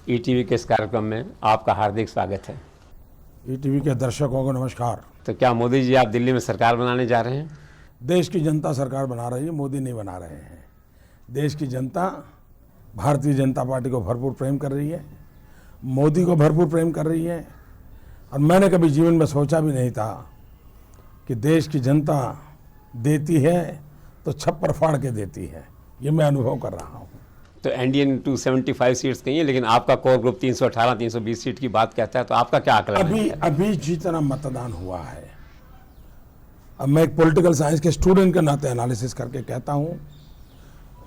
ETV के इस कार्यक्रम में आपका हार्दिक स्वागत है। ईटीवी के दर्शकों को नमस्कार। तो क्या मोदी जी आप दिल्ली में सरकार बनाने जा रहे हैं? देश की जनता सरकार बना रही है, मोदी नहीं बना रहे हैं। देश की जनता भारतीय जनता पार्टी को भरपूर प्रेम कर रही है, मोदी को भरपूर प्रेम कर रही है। और मैंने कभी जीवन में सोचा भी नहीं था कि देश की जनता देती है तो छप्पर फाड़ के देती है। ये मैं अनुभव कर रहा हूँ। तो एनडीए ने 275 सीट्स कही है, लेकिन आपका कोर ग्रुप 318 320 सीट की बात कहता है, तो आपका क्या आकलन है? अभी जितना मतदान हुआ है, अब मैं एक पॉलिटिकल साइंस के स्टूडेंट के नाते एनालिसिस करके कहता हूं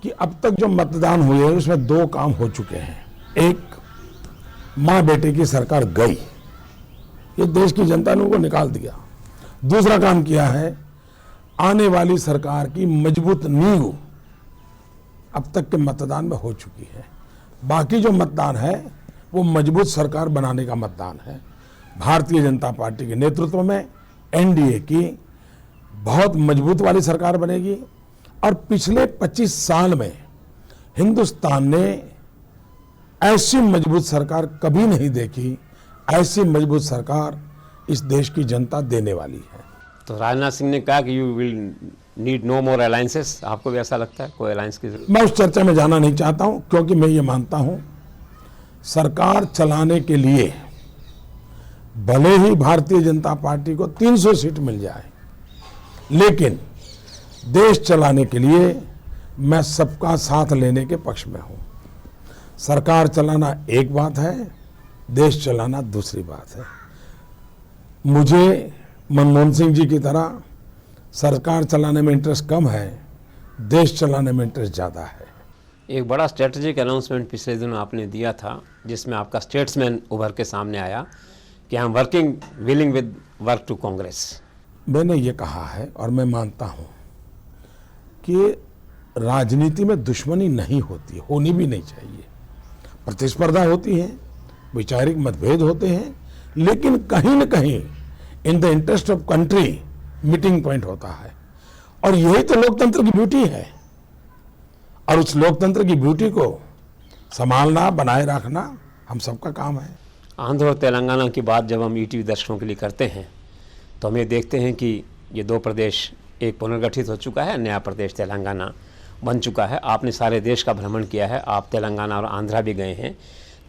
कि अब तक जो मतदान हुए हैं उसमें दो काम हो चुके हैं। एक, माँ बेटे की सरकार गई, ये देश की जनता ने उनको निकाल दिया। दूसरा काम किया है, आने वाली सरकार की मजबूत नींव अब तक के मतदान में हो चुकी है। बाकी जो मतदान है वो मजबूत सरकार बनाने का मतदान है। भारतीय जनता पार्टी के नेतृत्व में एनडीए की बहुत मजबूत वाली सरकार बनेगी। और पिछले 25 साल में हिंदुस्तान ने ऐसी मजबूत सरकार कभी नहीं देखी। ऐसी मजबूत सरकार इस देश की जनता देने वाली है। तो राजनाथ सिंह ने कहा कि you will need no more alliances. आपको भी ऐसा लगता है कोई अलायंस की जरूरत? मैं उस चर्चा में जाना नहीं चाहता हूं, क्योंकि मैं ये मानता हूं सरकार चलाने के लिए भले ही भारतीय जनता पार्टी को 300 सीट मिल जाए, लेकिन देश चलाने के लिए मैं सबका साथ लेने के पक्ष में हूं। सरकार चलाना एक बात है, देश चलाना दूसरी बात है। मुझे मनमोहन सिंह जी की तरह सरकार चलाने में इंटरेस्ट कम है, देश चलाने में इंटरेस्ट ज़्यादा है। एक बड़ा स्ट्रेटेजिक अनाउंसमेंट पिछले दिनों आपने दिया था, जिसमें आपका स्टेट्समैन उभर के सामने आया कि I am working willing with work to Congress. मैंने ये कहा है और मैं मानता हूँ कि राजनीति में दुश्मनी नहीं होती, होनी भी नहीं चाहिए। प्रतिस्पर्धा होती है, वैचारिक मतभेद होते हैं, लेकिन कहीं न कहीं in the interest of country meeting point होता है। और यही तो लोकतंत्र की ब्यूटी है। और उस लोकतंत्र की ब्यूटी को संभालना, बनाए रखना हम सबका काम है। आंध्र और तेलंगाना की बात जब हम ईटीवी दर्शकों के लिए करते हैं तो हम ये देखते हैं कि ये दो प्रदेश एक पुनर्गठित हो चुका है, नया प्रदेश तेलंगाना बन चुका है। आपने सारे देश का भ्रमण किया है, आप तेलंगाना और आंध्रा भी गए हैं।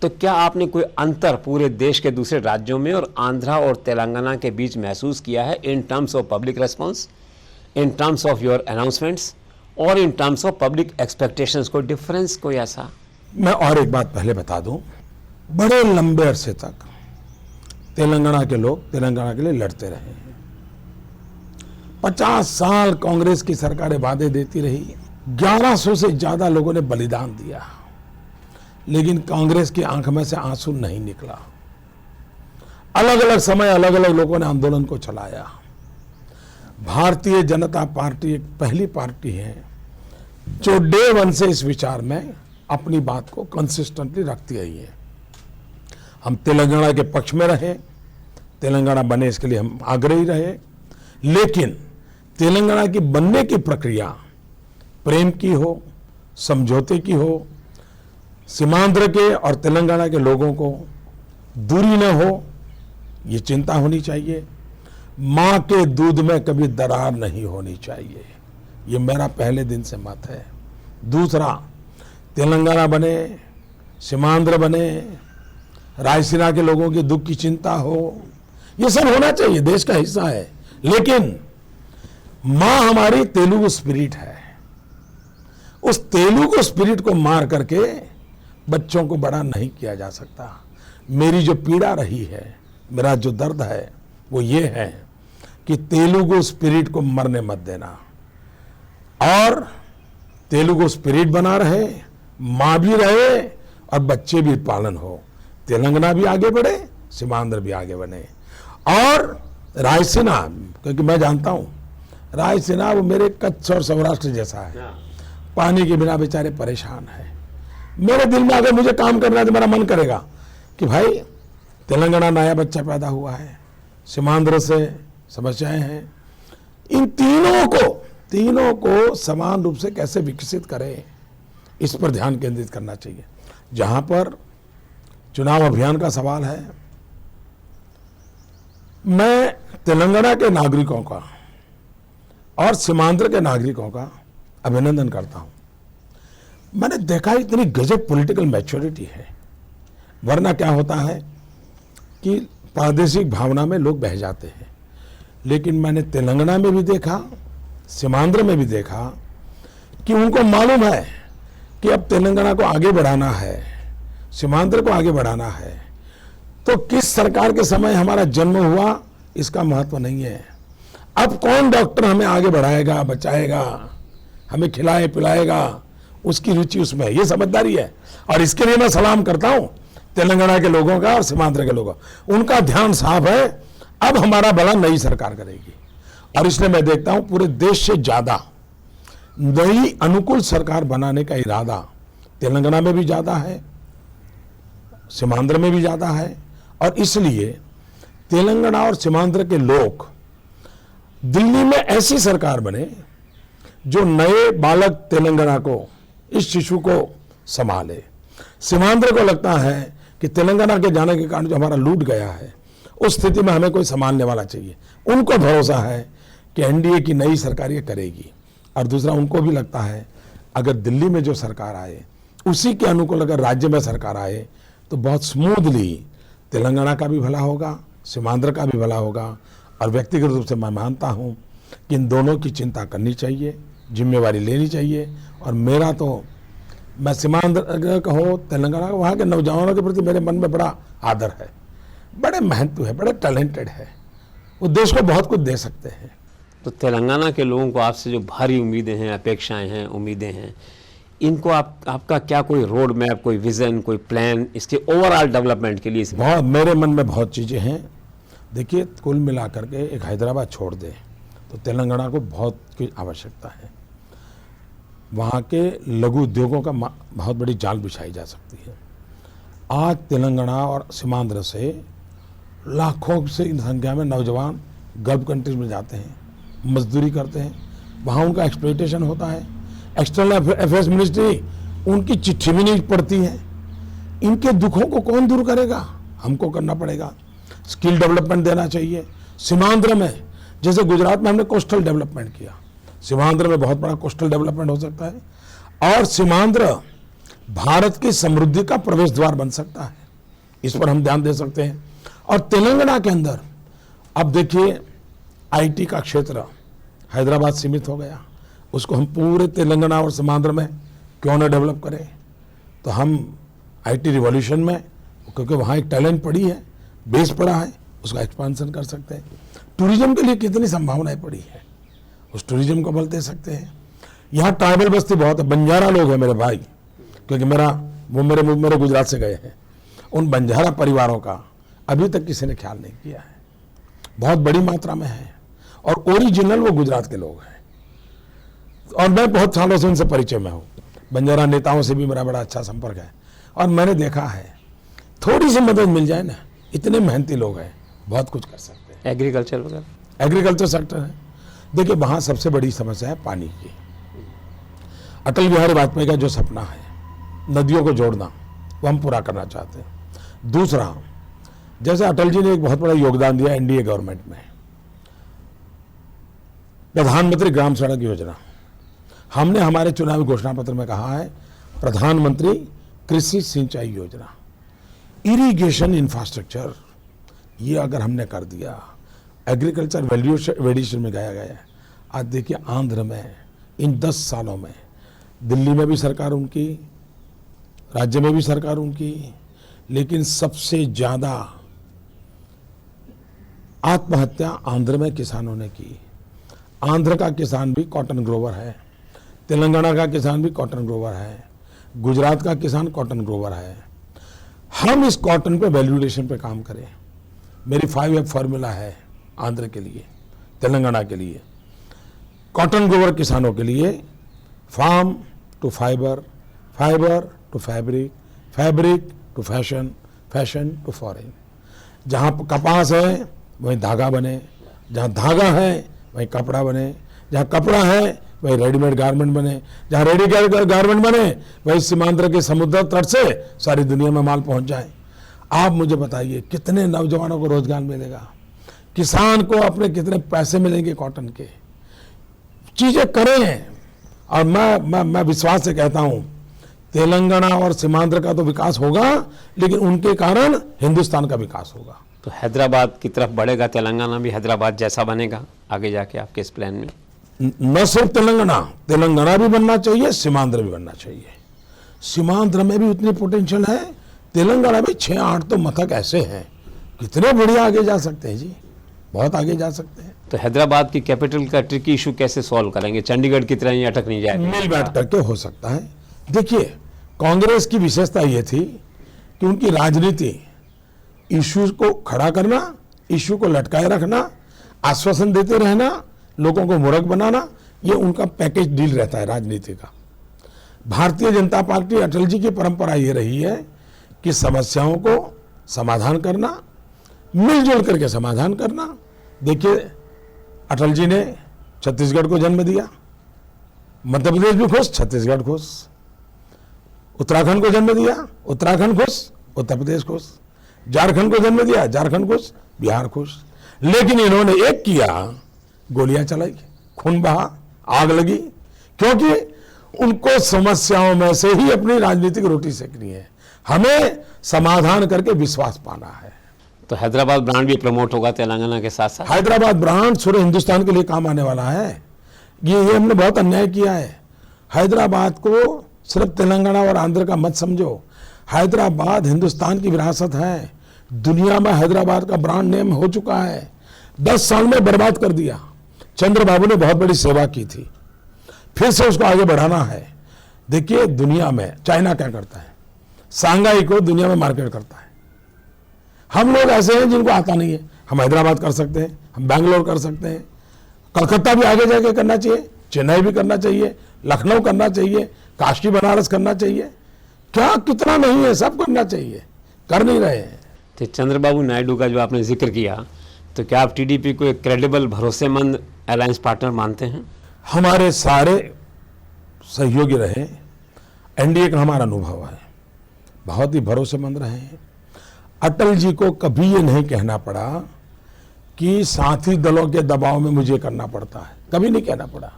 तो क्या आपने कोई अंतर पूरे देश के दूसरे राज्यों में और आंध्रा और तेलंगाना के बीच महसूस किया है, in terms of public response, in terms of your announcements और in terms of public expectations? कोई डिफरेंस कोई ऐसा? मैं और एक बात पहले बता दूं, बड़े लंबे अरसे तक तेलंगाना के लोग तेलंगाना के लिए लड़ते रहे हैं। 50 साल कांग्रेस की सरकारें वादे देती रही, 1100 से ज्यादा लोगों ने बलिदान दिया, लेकिन कांग्रेस की आंख में से आंसू नहीं निकला। अलग अलग समय अलग अलग लोगों ने आंदोलन को चलाया। भारतीय जनता पार्टी एक पहली पार्टी है जो डे वन से इस विचार में अपनी बात को कंसिस्टेंटली रखती आई है। हम तेलंगाना के पक्ष में रहे, तेलंगाना बने इसके लिए हम आग्रही रहे, लेकिन तेलंगाना की बनने की प्रक्रिया प्रेम की हो, समझौते की हो, सीमांध्र के और तेलंगाना के लोगों को दूरी न हो, ये चिंता होनी चाहिए। माँ के दूध में कभी दरार नहीं होनी चाहिए, ये मेरा पहले दिन से मत है। दूसरा, तेलंगाना बने, सीमांध्र बने, रायसीना के लोगों के दुख की चिंता हो, ये सब होना चाहिए, देश का हिस्सा है। लेकिन माँ हमारी तेलुगु स्पिरिट है, उस तेलुगु स्पिरिट को मार करके बच्चों को बड़ा नहीं किया जा सकता। मेरी जो पीड़ा रही है, मेरा जो दर्द है, वो ये है कि तेलुगु स्पिरिट को मरने मत देना और तेलुगु स्पिरिट बना रहे, माँ भी रहे और बच्चे भी पालन हो। तेलंगाना भी आगे बढ़े, सीमांध्र भी आगे बढ़े। और रायसीना, क्योंकि मैं जानता हूँ रायसीना वो मेरे कच्छ और सौराष्ट्र जैसा है, पानी के बिना बेचारे परेशान है। मेरे दिल में अगर मुझे काम करना है तो मेरा मन करेगा कि भाई तेलंगाना नया बच्चा पैदा हुआ है, सीमांध्र से समस्याएं हैं, इन तीनों को समान रूप से कैसे विकसित करें, इस पर ध्यान केंद्रित करना चाहिए। जहां पर चुनाव अभियान का सवाल है। मैं तेलंगाना के नागरिकों का और सीमांध्र के नागरिकों का अभिनंदन करता हूं। मैंने देखा इतनी गजब पॉलिटिकल मैच्योरिटी है, वरना क्या होता है कि प्रादेशिक भावना में लोग बह जाते हैं। लेकिन मैंने तेलंगाना में भी देखा, सीमांध्र में भी देखा कि उनको मालूम है कि अब तेलंगाना को आगे बढ़ाना है, सीमांध्र को आगे बढ़ाना है। तो किस सरकार के समय हमारा जन्म हुआ इसका महत्व नहीं है। अब कौन डॉक्टर हमें आगे बढ़ाएगा, बचाएगा, हमें खिलाए पिलाएगा, उसकी रुचि उसमें है, ये समझदारी है। और इसके लिए मैं सलाम करता हूं तेलंगाना के लोगों का और सीमांध्र के लोगों का। उनका ध्यान साफ है, अब हमारा भला नई सरकार करेगी। और इसलिए मैं देखता हूं पूरे देश से ज्यादा नई अनुकूल सरकार बनाने का इरादा तेलंगाना में भी ज्यादा है, सीमांध्र में भी ज्यादा है। और इसलिए तेलंगाना और सीमांध्र के लोग दिल्ली में ऐसी सरकार बने जो नए बालक तेलंगाना को, इस शिशु को संभाले। सीमांध्र को लगता है कि तेलंगाना के जाने के कारण जो हमारा लूट गया है, उस स्थिति में हमें कोई संभालने वाला चाहिए। उनको भरोसा है कि एनडीए की नई सरकार ये करेगी। और दूसरा, उनको भी लगता है अगर दिल्ली में जो सरकार आए उसी के अनुकूल अगर राज्य में सरकार आए तो बहुत स्मूथली तेलंगाना का भी भला होगा, सीमांध्र का भी भला होगा। और व्यक्तिगत रूप से मैं मानता हूं कि इन दोनों की चिंता करनी चाहिए, जिम्मेवारी लेनी चाहिए। और मेरा तो, मैं सीमांध्र का हो, तेलंगाना का, वहाँ के नौजवानों के प्रति मेरे मन में बड़ा आदर है, बड़े मेहनतु है, बड़े टैलेंटेड है, वो देश को बहुत कुछ दे सकते हैं। तो तेलंगाना के लोगों को आपसे जो भारी उम्मीदें हैं, अपेक्षाएं हैं, उम्मीदें हैं, इनको आपका क्या कोई रोड मैप, कोई विजन, कोई प्लान इसके ओवरऑल डेवलपमेंट के लिए? बहुत, मेरे मन में बहुत चीज़ें हैं। देखिए, कुल मिलाकर के एक हैदराबाद छोड़ दे तो तेलंगाना को बहुत की आवश्यकता है। वहाँ के लघु उद्योगों का बहुत बड़ी जाल बिछाई जा सकती है। आज तेलंगाना और सीमांध्र से लाखों से संख्या में नौजवान गल्फ कंट्रीज में जाते हैं, मजदूरी करते हैं, वहाँ उनका एक्सप्लॉयटेशन होता है। एक्सटर्नल अफेयर्स मिनिस्ट्री उनकी चिट्ठी भी नहीं पढ़ती है। इनके दुखों को कौन दूर करेगा? हमको करना पड़ेगा। स्किल डेवलपमेंट देना चाहिए। सीमांध्र में, जैसे गुजरात में हमने कोस्टल डेवलपमेंट किया, सीमांध्र में बहुत बड़ा कोस्टल डेवलपमेंट हो सकता है। और सीमांध्र भारत की समृद्धि का प्रवेश द्वार बन सकता है, इस पर हम ध्यान दे सकते हैं। और तेलंगाना के अंदर अब देखिए, आईटी का क्षेत्र हैदराबाद सीमित हो गया, उसको हम पूरे तेलंगाना और सीमांध्र में क्यों न डेवलप करें? तो हम आईटी रिवॉल्यूशन में, क्योंकि वहाँ एक टैलेंट पड़ी है, बेस पड़ा है, उसका एक्सपांसन कर सकते हैं। टूरिज्म के लिए कितनी संभावनाएं पड़ी है, उस टूरिज्म को बल दे सकते हैं। यहाँ ट्राइबल बस्ती बहुत है, बंजारा लोग हैं मेरे भाई, क्योंकि वो मेरे गुजरात से गए हैं। उन बंजारा परिवारों का अभी तक किसी ने ख्याल नहीं किया है, बहुत बड़ी मात्रा में है। और ओरिजिनल वो गुजरात के लोग हैं। और मैं बहुत सालों से उनसे परिचय में हूँ, बंजारा नेताओं से भी मेरा बड़ा अच्छा संपर्क है। और मैंने देखा है, थोड़ी सी मदद मिल जाए ना, इतने मेहनती लोग हैं, बहुत कुछ कर सकते हैं। एग्रीकल्चर वगैरह, एग्रीकल्चर सेक्टर है। देखिए, वहाँ सबसे बड़ी समस्या है पानी की। अटल बिहारी वाजपेयी का जो सपना है नदियों को जोड़ना, वो हम पूरा करना चाहते हैं। दूसरा, जैसे अटल जी ने एक बहुत बड़ा योगदान दिया एनडीए गवर्नमेंट में, प्रधानमंत्री ग्राम सड़क योजना, हमने हमारे चुनावी घोषणा पत्र में कहा है प्रधानमंत्री कृषि सिंचाई योजना, इरिगेशन इंफ्रास्ट्रक्चर, ये अगर हमने कर दिया, एग्रीकल्चर वैल्यू एडिशन में गया गया। आज देखिए, आंध्र में इन 10 सालों में, दिल्ली में भी सरकार उनकी, राज्य में भी सरकार उनकी, लेकिन सबसे ज्यादा आत्महत्या आंध्र में किसानों ने की। आंध्र का किसान भी कॉटन ग्रोवर है, तेलंगाना का किसान भी कॉटन ग्रोवर है, गुजरात का किसान कॉटन ग्रोवर है। हम इस कॉटन पे वैल्यूएशन पे काम करें। मेरी 5F फॉर्मूला है आंध्र के लिए, तेलंगाना के लिए, कॉटन ग्रोवर किसानों के लिए, farm to fibre, fibre to fabric, fabric to fashion, fashion to foreign. जहाँ कपास है वहीं धागा बने, जहाँ धागा है वहीं कपड़ा बने, जहाँ कपड़ा है वहीं रेडीमेड गारमेंट बने, जहाँ रेडीमेड गारमेंट बने वहीं सीमांध्र के समुद्र तट से सारी दुनिया में माल पहुँच जाए। आप मुझे बताइए कितने नौजवानों को रोजगार मिलेगा, किसान को अपने कितने पैसे मिलेंगे कॉटन के। चीजें करें। और मैं विश्वास से कहता हूं तेलंगाना और सीमांध्र का तो विकास होगा, लेकिन उनके कारण हिंदुस्तान का विकास होगा। तो हैदराबाद की तरफ बढ़ेगा, तेलंगाना भी हैदराबाद जैसा बनेगा आगे जाके आपके इस प्लान में? न सिर्फ तेलंगाना भी बनना चाहिए, सीमांध्र भी बनना चाहिए। सीमांध्र में भी उतनी पोटेंशियल है, तेलंगाना में 6-8 तो मथक ऐसे हैं, कितने बढ़िया आगे जा सकते हैं जी, बहुत आगे जा सकते हैं। तो हैदराबाद की कैपिटल का ट्रिकी इशू कैसे सॉल्व करेंगे? चंडीगढ़ की तरह ही अटक नहीं जाएगा? मिल बैठ करके हो सकता है। देखिए, कांग्रेस की विशेषता ये थी कि उनकी राजनीति इश्यूज को खड़ा करना, इश्यू को लटकाए रखना, आश्वासन देते रहना, लोगों को मूर्ख बनाना, ये उनका पैकेज डील रहता है राजनीति का। भारतीय जनता पार्टी, अटल जी की परंपरा ये रही है कि समस्याओं को समाधान करना, मिलजुल करके समाधान करना। देखिए, अटल जी ने छत्तीसगढ़ को जन्म दिया, मध्य प्रदेश भी खुश, छत्तीसगढ़ खुश। उत्तराखंड को जन्म दिया, उत्तराखंड खुश, उत्तर प्रदेश खुश। झारखंड को जन्म दिया, झारखंड खुश, बिहार खुश। लेकिन इन्होंने एक किया, गोलियां चलाई, खून बहा, आग लगी, क्योंकि उनको समस्याओं में से ही अपनी राजनीतिक रोटी सेकनी है। हमें समाधान करके विश्वास पाना है। तो हैदराबाद ब्रांड भी प्रमोट होगा तेलंगाना के साथ साथ? हैदराबाद ब्रांड पूरे हिंदुस्तान के लिए काम आने वाला है। ये हमने बहुत अन्याय किया है। हैदराबाद को सिर्फ तेलंगाना और आंध्र का मत समझो। हैदराबाद हिंदुस्तान की विरासत है। दुनिया में हैदराबाद का ब्रांड नेम हो चुका है। 10 साल में बर्बाद कर दिया। चंद्रबाबू ने बहुत बड़ी सेवा की थी, फिर से उसको आगे बढ़ाना है। देखिए, दुनिया में चाइना क्या करता है, सांघाई को दुनिया में मार्केट करता है। हम लोग ऐसे हैं जिनको आता नहीं है। हम हैदराबाद कर सकते हैं, हम बैंगलोर कर सकते हैं, कलकत्ता भी आगे जाके करना चाहिए, चेन्नई भी करना चाहिए, लखनऊ करना चाहिए, काशी बनारस करना चाहिए। क्या कितना नहीं है, सब करना चाहिए, कर नहीं रहे हैं। तो चंद्रबाबू नायडू का जो आपने जिक्र किया, तो क्या आप टीडीपी को एक क्रेडिबल, भरोसेमंद अलायंस पार्टनर मानते हैं? हमारे सारे सहयोगी रहे, एनडीए का हमारा अनुभव है, बहुत ही भरोसेमंद रहे हैं। अटल जी को कभी ये नहीं कहना पड़ा कि साथी दलों के दबाव में मुझे करना पड़ता है, कभी नहीं कहना पड़ा।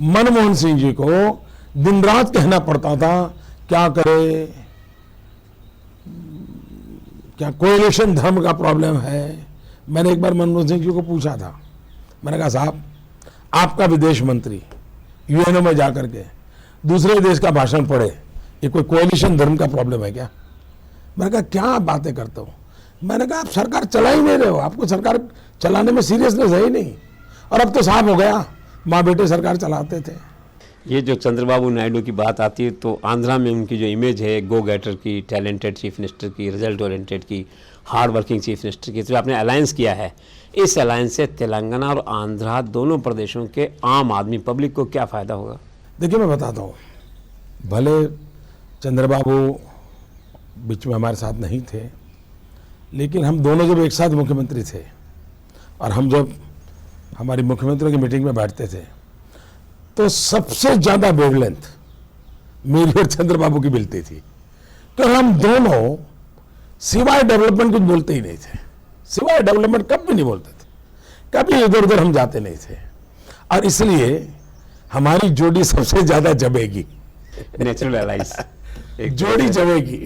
मनमोहन सिंह जी को दिन रात कहना पड़ता था, क्या करे, क्या कोएलिशन धर्म का प्रॉब्लम है। मैंने एक बार मनमोहन सिंह जी को पूछा था, मैंने कहा साहब, आपका विदेश मंत्री यूएनओ में जाकर के दूसरे देश का भाषण पढ़े, ये कोई कोएलिशन धर्म का प्रॉब्लम है क्या? मैंने कहा क्या आप बातें करते हो। मैंने कहा आप सरकार चला ही नहीं रहे हो, आपको सरकार चलाने में सीरियसनेस है ही नहीं। और अब तो साफ हो गया, माँ बेटे सरकार चलाते थे। ये जो चंद्रबाबू नायडू की बात आती है, तो आंध्रा में उनकी जो इमेज है गो गेटर की, टैलेंटेड चीफ मिनिस्टर की, रिजल्ट ओरिएंटेड की, हार्ड वर्किंग चीफ मिनिस्टर की, तो आपने अलायंस किया है, इस अलायंस से तेलंगाना और आंध्रा दोनों प्रदेशों के आम आदमी पब्लिक को क्या फ़ायदा होगा? देखिए, मैं बताता हूँ, भले चंद्रबाबू बीच में हमारे साथ नहीं थे, लेकिन हम दोनों जब एक साथ मुख्यमंत्री थे और हम जब हमारी मुख्यमंत्री की मीटिंग में बैठते थे, तो सबसे ज़्यादा वेवलेंथ मेरी और चंद्रबाबू की मिलती थी। तो हम दोनों सिवाय डेवलपमेंट कुछ बोलते ही नहीं थे, सिवाय डेवलपमेंट कभी नहीं बोलते थे, कभी इधर उधर हम जाते नहीं थे। और इसलिए हमारी जोड़ी सबसे ज़्यादा जमेगी, नेचुरल एलाइज एक जोड़ी जमेगी।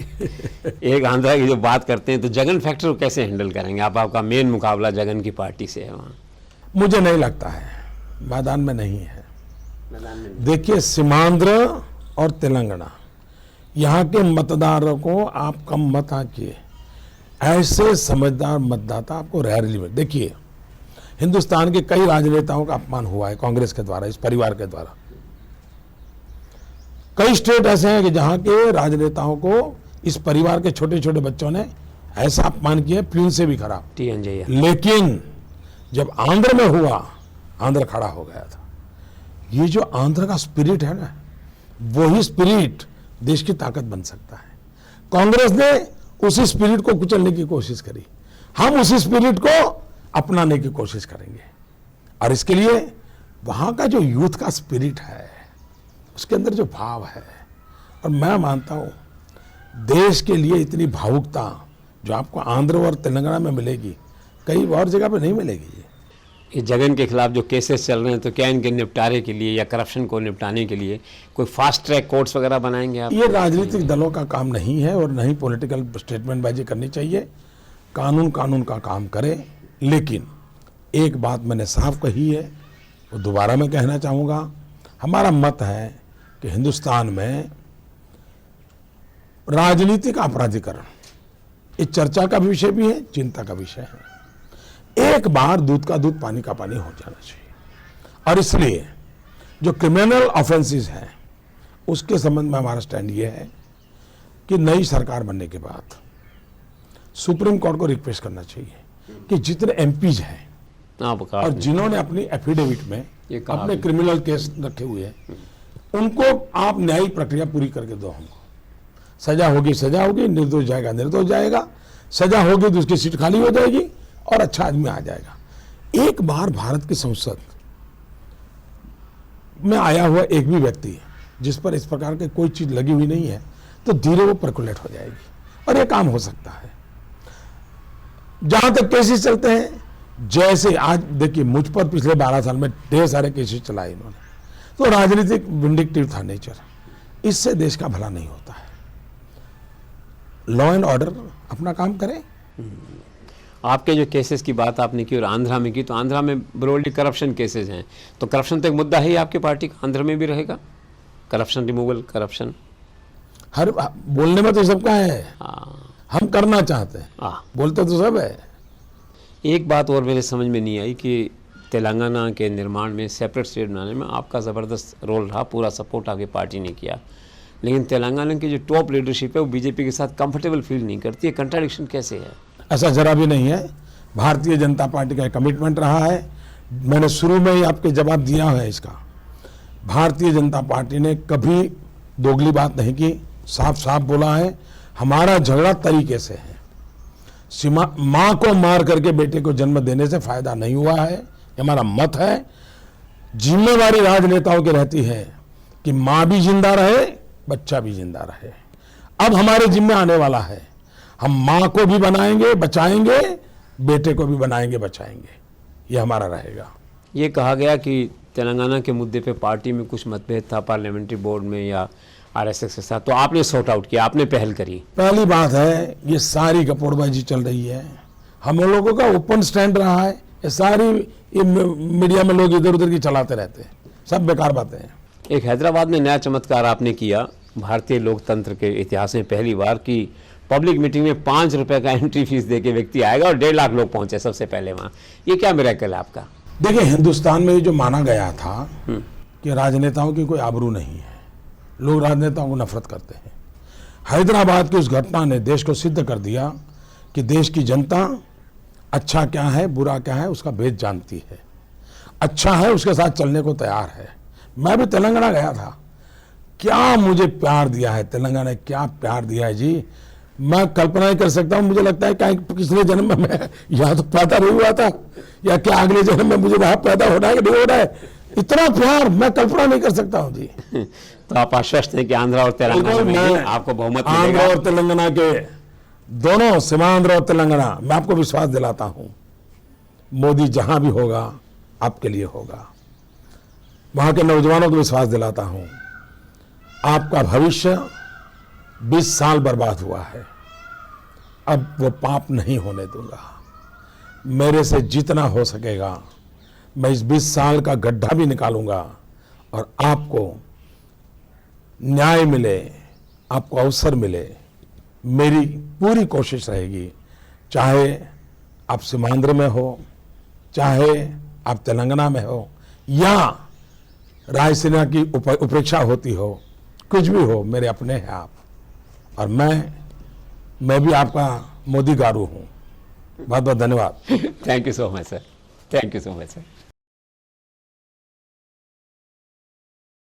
एक आंध्रा की जो बात करते हैं, तो जगन फैक्टर को कैसे हैंडल करेंगे आप? आपका मेन मुकाबला जगन की पार्टी से है वहाँ। मुझे नहीं लगता है, मैदान में नहीं है। देखिए, सीमांध्र और तेलंगाना, यहाँ के मतदारों को आप कम मत आंकिए। ऐसे समझदार मतदाता आपको रेयरली मिले। देखिए, हिंदुस्तान के कई राजनेताओं का अपमान हुआ है कांग्रेस के द्वारा, इस परिवार के द्वारा। कई स्टेट ऐसे हैं कि जहाँ के राजनेताओं को इस परिवार के छोटे छोटे बच्चों ने ऐसा अपमान किया, प्यून से भी खराब। TNJ। लेकिन जब आंध्र में हुआ, आंध्र खड़ा हो गया था। ये जो आंध्र का स्पिरिट है ना, वही स्पिरिट देश की ताकत बन सकता है। कांग्रेस ने उसी स्पिरिट को कुचलने की कोशिश करी, हम उसी स्पिरिट को अपनाने की कोशिश करेंगे। और इसके लिए वहाँ का जो यूथ का स्पिरिट है, उसके अंदर जो भाव है, और मैं मानता हूँ देश के लिए इतनी भावुकता जो आपको आंध्र और तेलंगाना में मिलेगी कई और जगह पे नहीं मिलेगी। ये जगन के खिलाफ जो केसेस चल रहे हैं तो क्या इनके निपटारे के लिए या करप्शन को निपटाने के लिए कोई फास्ट ट्रैक कोर्ट्स वगैरह बनाएंगे आप? ये राजनीतिक दलों का काम नहीं है और नहीं पॉलिटिकल स्टेटमेंट बाजी करनी चाहिए। कानून का काम करे। लेकिन एक बात मैंने साफ कही है, वो दोबारा मैं कहना चाहूँगा, हमारा मत है कि हिंदुस्तान में राजनीतिक अपराधीकरण इस चर्चा का विषय भी है, चिंता का विषय है। एक बार दूध का दूध पानी का पानी हो जाना चाहिए। और इसलिए जो क्रिमिनल ऑफेंसेस हैं उसके संबंध में हमारा स्टैंड ये है कि नई सरकार बनने के बाद सुप्रीम कोर्ट को रिक्वेस्ट करना चाहिए कि जितने एमपीज हैं और जिन्होंने अपनी एफिडेविट में अपने क्रिमिनल केस रखे हुए हैं उनको आप न्यायिक प्रक्रिया पूरी करके दो। हमको सजा होगी, निर्दोष जाएगा निर्दोष जाएगा, सजा होगी तो उसकी सीट खाली हो जाएगी और अच्छा आदमी आ जाएगा। एक बार भारत की संसद में आया हुआ एक भी व्यक्ति जिस पर इस प्रकार की कोई चीज लगी हुई नहीं है तो धीरे वो परकुलेट हो जाएगी और ये काम हो सकता है। जहां तक केसेस चलते हैं, जैसे आज देखिए मुझ पर पिछले 12 साल में ढेर सारे केसेस चलाए इन्होंने, तो राजनीतिक विंडिक्टिव था नेचर, इससे देश का भला नहीं होता है। लॉ एंड ऑर्डर अपना काम करें। आपके जो केसेस की बात आपने की और आंध्रा में की, तो आंध्रा में ब्रोडली करप्शन केसेस हैं, तो करप्शन तो एक मुद्दा है ही आपकी पार्टी का, आंध्र में भी रहेगा करप्शन रिमूवल, करप्शन हर बोलने में तो सबका है। हम करना चाहते हैं, बोलते तो सब है। एक बात और मेरे समझ में नहीं आई कि तेलंगाना के निर्माण में, सेपरेट स्टेट बनाने में आपका ज़बरदस्त रोल रहा, पूरा सपोर्ट आपकी पार्टी ने किया, लेकिन तेलंगाना की जो टॉप लीडरशिप है वो बीजेपी के साथ कंफर्टेबल फील नहीं करती है। कंट्राडिक्शन कैसे है? ऐसा जरा भी नहीं है। भारतीय जनता पार्टी का कमिटमेंट रहा है, मैंने शुरू में ही आपके जवाब दिया है इसका। भारतीय जनता पार्टी ने कभी दोगली बात नहीं की, साफ साफ बोला है हमारा झगड़ा तरीके से है। माँ को मार करके बेटे को जन्म देने से फायदा नहीं हुआ है, ये हमारा मत है। जिम्मेवारी राजनेताओं की रहती है कि माँ भी जिंदा रहे, बच्चा भी जिंदा रहे। अब हमारे जिम्मे आने वाला है, हम माँ को भी बनाएंगे बचाएंगे, बेटे को भी बनाएंगे बचाएंगे, ये हमारा रहेगा। ये कहा गया कि तेलंगाना के मुद्दे पे पार्टी में कुछ मतभेद था पार्लियामेंट्री बोर्ड में या आरएसएस के साथ, तो आपने सॉर्ट आउट किया, आपने पहल करी। पहली बात है ये सारी गपोड़बाजी चल रही है, हम लोगों का ओपन स्टैंड रहा है। ये सारी ये मीडिया में लोग इधर उधर की चलाते रहते हैं, सब बेकार बातें हैं। एक हैदराबाद में नया चमत्कार आपने किया भारतीय लोकतंत्र के इतिहास में पहली बार कि पब्लिक मीटिंग में 5 रुपए का एंट्री फीस देके व्यक्ति आएगा और 1.5 लाख लोग पहुंचे सबसे पहले वहां। ये क्या मिरेकल है आपका? देखिए, हिंदुस्तान में ये जो माना गया था कि राजनेताओं की कोई आबरू नहीं है, लोग राजनेताओं को नफरत करते हैं, हैदराबाद की उस घटना ने देश को सिद्ध कर दिया कि देश की जनता अच्छा क्या है बुरा क्या है उसका भेद जानती है, अच्छा है उसके साथ चलने को तैयार है। मैं भी तेलंगाना गया था, क्या मुझे प्यार दिया है तेलंगाना ने, क्या प्यार दिया है जी, मैं कल्पना नहीं कर सकता हूँ। मुझे लगता है क्या पिछले जन्म में मैं यहाँ तो पैदा नहीं हुआ था, या क्या अगले जन्म में मुझे वहां पैदा होना है कि नहीं होना है, इतना प्यार मैं कल्पना नहीं कर सकता हूँ जी। तो आप आश्वस्त हैं कि आंध्र और तेलंगाना में आपको बहुमत मिलेगा? आंध्र और तेलंगाना के दोनों, सीमांध्र और तेलंगाना, मैं आपको विश्वास दिलाता हूँ मोदी जहां भी होगा आपके लिए होगा। वहां के नौजवानों को विश्वास दिलाता हूं आपका भविष्य 20 साल बर्बाद हुआ है, अब वो पाप नहीं होने दूंगा। मेरे से जितना हो सकेगा मैं इस 20 साल का गड्ढा भी निकालूंगा और आपको न्याय मिले, आपको अवसर मिले, मेरी पूरी कोशिश रहेगी। चाहे आप सीमांध्र में हो, चाहे आप तेलंगाना में हो, या रायसीना की उपेक्षा होती हो, कुछ भी हो, मेरे अपने हैं आप। और मैं भी आपका मोदी गारू हूँ। बहुत बहुत धन्यवाद। Thank you so much sir, thank you so much sir.